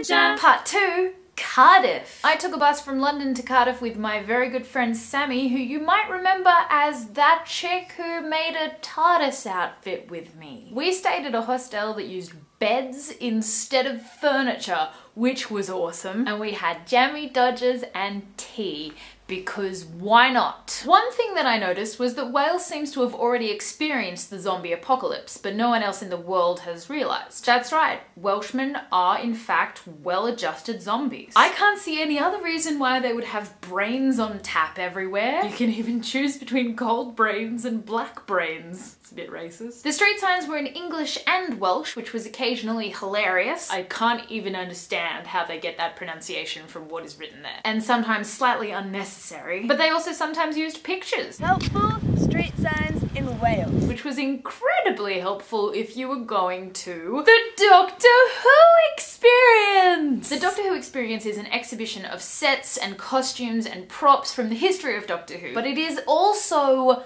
Jam. Part 2. Cardiff. I took a bus from London to Cardiff with my very good friend Sammy, who you might remember as that chick who made a TARDIS outfit with me. We stayed at a hostel that used beds instead of furniture, which was awesome. And we had jammy dodgers and tea, because why not? One thing that I noticed was that Wales seems to have already experienced the zombie apocalypse, but no one else in the world has realised. That's right, Welshmen are in fact well-adjusted zombies. I can't see any other reason why they would have brains on tap everywhere. You can even choose between cold brains and black brains. It's a bit racist. The street signs were in English and Welsh, which was occasionally hilarious. I can't even understand how they get that pronunciation from what is written there. And sometimes slightly unnecessary. But they also sometimes used pictures. Helpful street signs in Wales. Which was incredibly helpful if you were going to the Doctor Who Experience! The Doctor Who Experience is an exhibition of sets and costumes and props from the history of Doctor Who. But it is also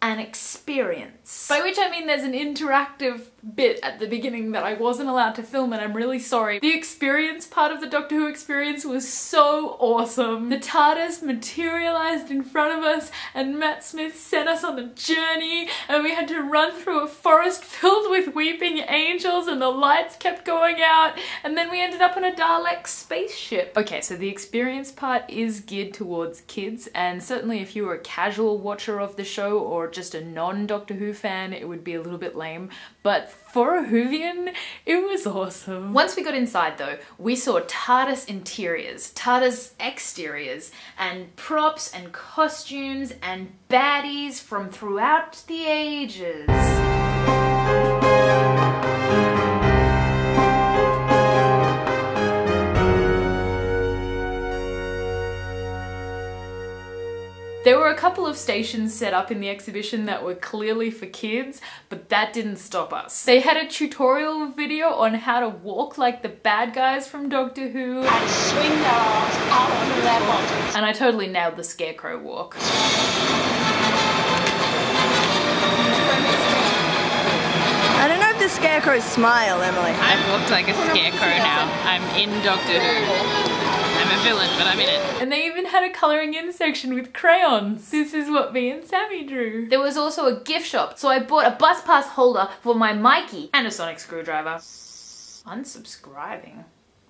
an experience. By which I mean there's an interactive bit at the beginning that I wasn't allowed to film, and I'm really sorry. The experience part of the Doctor Who Experience was so awesome. The TARDIS materialized in front of us and Matt Smith sent us on a journey, and we had to run through a forest filled with weeping angels and the lights kept going out, and then we ended up on a Dalek spaceship. Okay, so the experience part is geared towards kids, and certainly if you were a casual watcher of the show or just a non-Doctor Who fan, it would be a little bit lame, but for a Whovian, it was awesome. Once we got inside though, we saw TARDIS interiors, TARDIS exteriors, and props and costumes and baddies from throughout the ages. There were a couple of stations set up in the exhibition that were clearly for kids, but that didn't stop us. They had a tutorial video on how to walk like the bad guys from Doctor Who. And swing their arms out onto their bottoms. And I totally nailed the scarecrow walk. I don't know if the scarecrows smile, Emily. I've looked like a scarecrow now. I'm in Doctor Who. I'm a villain, but I'm in it. And they even had a colouring in section with crayons. This is what me and Sammy drew. There was also a gift shop, so I bought a bus pass holder for my Mikey and a sonic screwdriver. Unsubscribing?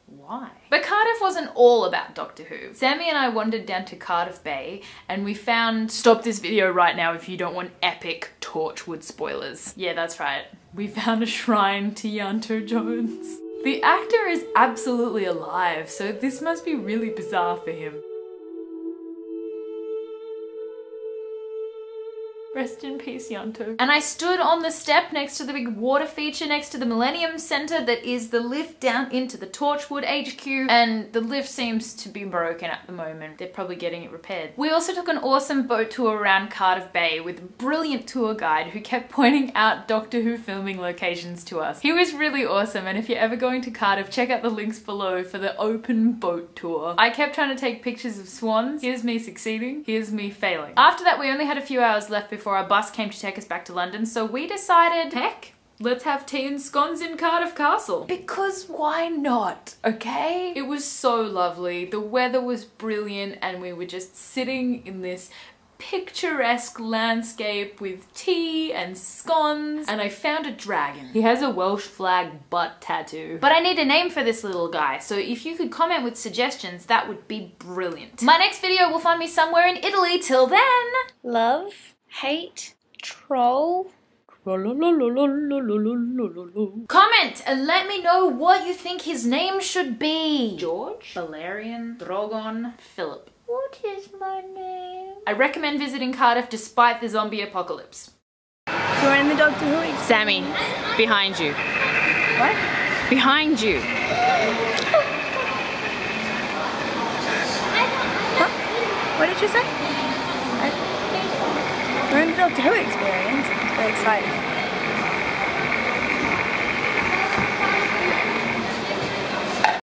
Why? But Cardiff wasn't all about Doctor Who. Sammy and I wandered down to Cardiff Bay and we found— stop this video right now if you don't want epic Torchwood spoilers. Yeah, that's right. We found a shrine to Yanto Jones. The actor is absolutely alive, so this must be really bizarre for him. Rest in peace, Yanto. And I stood on the step next to the big water feature next to the Millennium Centre that is the lift down into the Torchwood HQ, and the lift seems to be broken at the moment. They're probably getting it repaired. We also took an awesome boat tour around Cardiff Bay with a brilliant tour guide who kept pointing out Doctor Who filming locations to us. He was really awesome, and if you're ever going to Cardiff, check out the links below for the open boat tour. I kept trying to take pictures of swans. Here's me succeeding, here's me failing. After that, we only had a few hours left before our bus came to take us back to London, so we decided, heck, let's have tea and scones in Cardiff Castle. Because why not, okay? It was so lovely, the weather was brilliant, and we were just sitting in this picturesque landscape with tea and scones, and I found a dragon. He has a Welsh flag butt tattoo. But I need a name for this little guy, so if you could comment with suggestions, that would be brilliant. My next video will find me somewhere in Italy. Till then, love, hate, troll. Comment and let me know what you think his name should be. George, Valerian, Drogon, Philip. What is my name? I recommend visiting Cardiff despite the zombie apocalypse. So we're in the Doctor Who Experience. Sammy, behind you. What? Behind you. Huh? What did you say? We're in the Doctor Who Experience. We're excited.